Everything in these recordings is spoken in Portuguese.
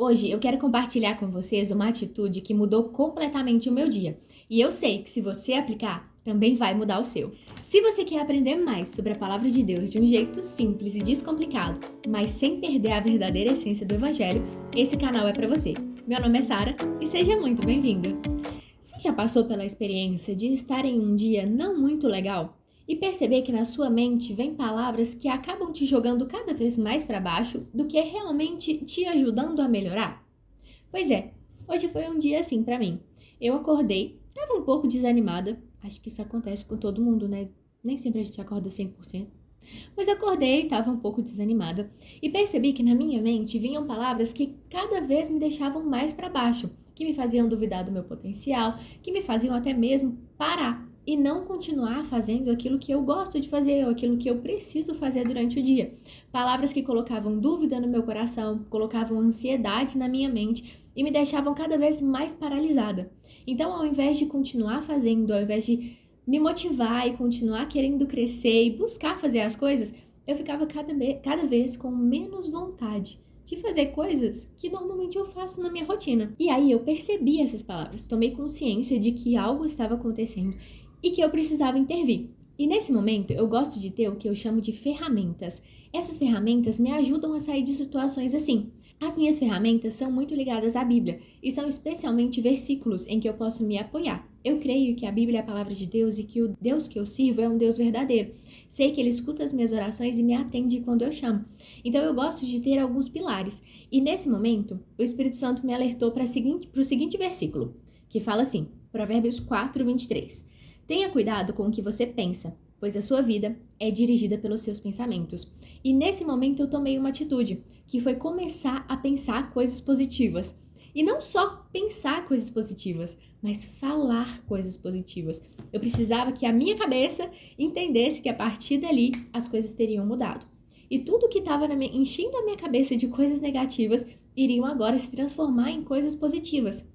Hoje eu quero compartilhar com vocês uma atitude que mudou completamente o meu dia. E eu sei que se você aplicar, também vai mudar o seu. Se você quer aprender mais sobre a palavra de Deus de um jeito simples e descomplicado, mas sem perder a verdadeira essência do Evangelho, esse canal é para você. Meu nome é Sara e seja muito bem-vindo. Você já passou pela experiência de estar em um dia não muito legal e perceber que na sua mente vem palavras que acabam te jogando cada vez mais para baixo do que realmente te ajudando a melhorar? Pois é, hoje foi um dia assim para mim. Eu acordei, estava um pouco desanimada, acho que isso acontece com todo mundo, né? Nem sempre a gente acorda 100%. Mas eu acordei, estava um pouco desanimada e percebi que na minha mente vinham palavras que cada vez me deixavam mais para baixo, que me faziam duvidar do meu potencial, que me faziam até mesmo parar e não continuar fazendo aquilo que eu gosto de fazer ou aquilo que eu preciso fazer durante o dia. Palavras que colocavam dúvida no meu coração, colocavam ansiedade na minha mente e me deixavam cada vez mais paralisada. Então, ao invés de continuar fazendo, ao invés de me motivar e continuar querendo crescer e buscar fazer as coisas, eu ficava cada vez com menos vontade de fazer coisas que normalmente eu faço na minha rotina. E aí eu percebi essas palavras, tomei consciência de que algo estava acontecendo e que eu precisava intervir. E nesse momento eu gosto de ter o que eu chamo de ferramentas. Essas ferramentas me ajudam a sair de situações assim. As minhas ferramentas são muito ligadas à Bíblia e são especialmente versículos em que eu posso me apoiar. Eu creio que a Bíblia é a palavra de Deus e que o Deus que eu sirvo é um Deus verdadeiro. Sei que Ele escuta as minhas orações e me atende quando eu chamo. Então eu gosto de ter alguns pilares. E nesse momento, o Espírito Santo me alertou para o seguinte versículo, que fala assim, Provérbios 4:23. Tenha cuidado com o que você pensa, pois a sua vida é dirigida pelos seus pensamentos. E nesse momento eu tomei uma atitude, que foi começar a pensar coisas positivas. E não só pensar coisas positivas, mas falar coisas positivas. Eu precisava que a minha cabeça entendesse que a partir dali as coisas teriam mudado. E tudo que estava enchendo a minha cabeça de coisas negativas iriam agora se transformar em coisas positivas.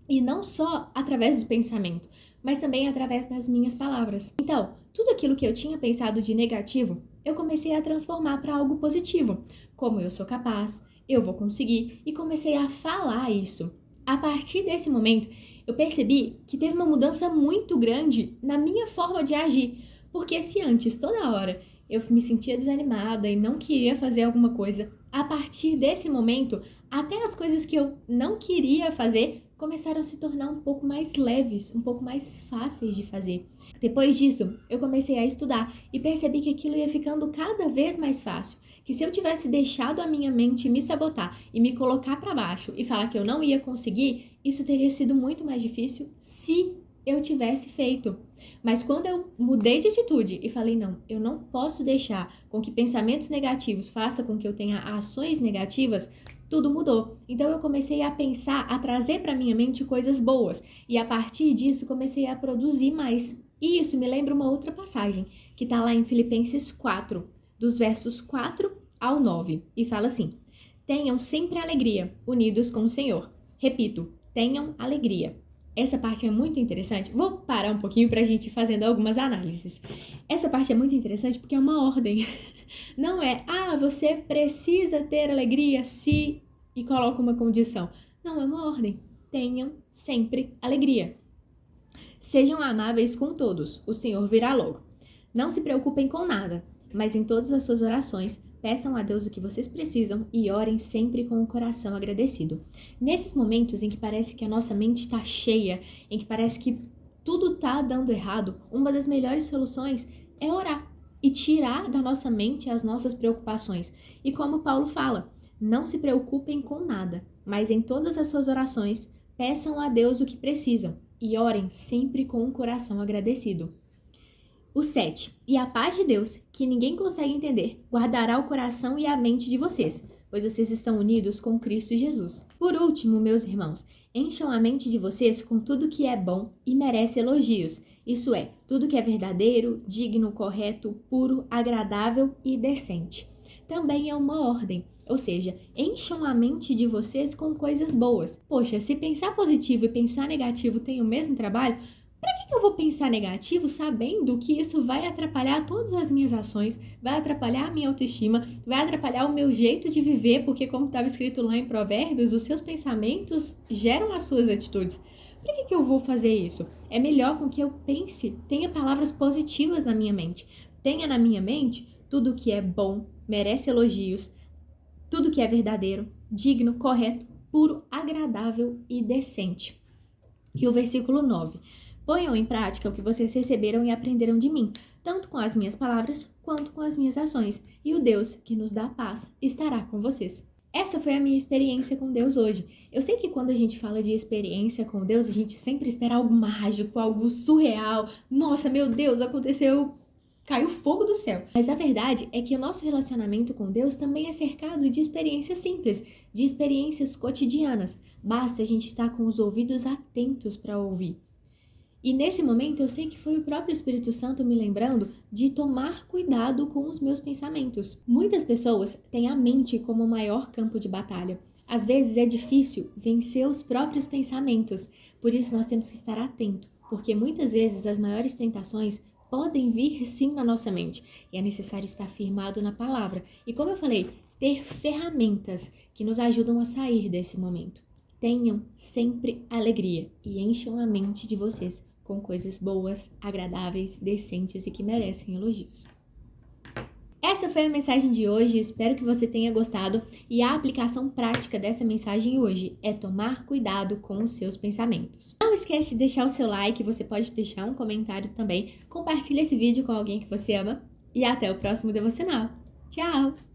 E não só através do pensamento, mas também através das minhas palavras. Então, tudo aquilo que eu tinha pensado de negativo, eu comecei a transformar para algo positivo. Como eu sou capaz, eu vou conseguir, e comecei a falar isso. A partir desse momento, eu percebi que teve uma mudança muito grande na minha forma de agir. Porque se antes, toda hora, eu me sentia desanimada e não queria fazer alguma coisa, a partir desse momento, até as coisas que eu não queria fazer começaram a se tornar um pouco mais leves, um pouco mais fáceis de fazer. Depois disso, eu comecei a estudar e percebi que aquilo ia ficando cada vez mais fácil. Que se eu tivesse deixado a minha mente me sabotar e me colocar para baixo e falar que eu não ia conseguir, isso teria sido muito mais difícil se eu tivesse feito. Mas quando eu mudei de atitude e falei, não, eu não posso deixar com que pensamentos negativos façam com que eu tenha ações negativas, tudo mudou. Então eu comecei a pensar, a trazer para minha mente coisas boas. E a partir disso comecei a produzir mais. E isso me lembra uma outra passagem, que está lá em Filipenses 4, dos versos 4 ao 9. E fala assim, tenham sempre alegria, unidos com o Senhor. Repito, tenham alegria. Essa parte é muito interessante. Vou parar um pouquinho para a gente ir fazendo algumas análises. Essa parte é muito interessante porque é uma ordem. Não é, você precisa ter alegria se... e coloca uma condição. Não, é uma ordem. Tenham sempre alegria. Sejam amáveis com todos, o Senhor virá logo. Não se preocupem com nada, mas em todas as suas orações, peçam a Deus o que vocês precisam e orem sempre com o coração agradecido. Nesses momentos em que parece que a nossa mente está cheia, em que parece que tudo está dando errado, uma das melhores soluções é orar e tirar da nossa mente as nossas preocupações. E como Paulo fala, não se preocupem com nada, mas em todas as suas orações, peçam a Deus o que precisam e orem sempre com um coração agradecido. O 7. E a paz de Deus, que ninguém consegue entender, guardará o coração e a mente de vocês, pois vocês estão unidos com Cristo Jesus. Por último, meus irmãos, encham a mente de vocês com tudo que é bom e merece elogios. Isso é, tudo que é verdadeiro, digno, correto, puro, agradável e decente. Também é uma ordem, ou seja, encham a mente de vocês com coisas boas. Poxa, se pensar positivo e pensar negativo tem o mesmo trabalho, Por que eu vou pensar negativo sabendo que isso vai atrapalhar todas as minhas ações, vai atrapalhar a minha autoestima, vai atrapalhar o meu jeito de viver, porque como estava escrito lá em Provérbios, os seus pensamentos geram as suas atitudes. Por que eu vou fazer isso? É melhor com que eu pense, tenha palavras positivas na minha mente. Tenha na minha mente tudo que é bom, merece elogios, tudo que é verdadeiro, digno, correto, puro, agradável e decente. E o versículo 9. Ponham em prática o que vocês receberam e aprenderam de mim, tanto com as minhas palavras quanto com as minhas ações, e o Deus que nos dá paz estará com vocês. Essa foi a minha experiência com Deus hoje. Eu sei que quando a gente fala de experiência com Deus, a gente sempre espera algo mágico, algo surreal. Nossa, meu Deus, aconteceu, caiu fogo do céu. Mas a verdade é que o nosso relacionamento com Deus também é cercado de experiências simples, de experiências cotidianas. Basta a gente estar com os ouvidos atentos para ouvir. E nesse momento eu sei que foi o próprio Espírito Santo me lembrando de tomar cuidado com os meus pensamentos. Muitas pessoas têm a mente como o maior campo de batalha. Às vezes é difícil vencer os próprios pensamentos, por isso nós temos que estar atentos, porque muitas vezes as maiores tentações podem vir sim na nossa mente e é necessário estar firmado na palavra. E como eu falei, ter ferramentas que nos ajudam a sair desse momento. Tenham sempre alegria e encham a mente de vocês com coisas boas, agradáveis, decentes e que merecem elogios. Essa foi a mensagem de hoje, espero que você tenha gostado e a aplicação prática dessa mensagem hoje é tomar cuidado com os seus pensamentos. Não esquece de deixar o seu like, você pode deixar um comentário também, compartilha esse vídeo com alguém que você ama e até o próximo devocional. Tchau!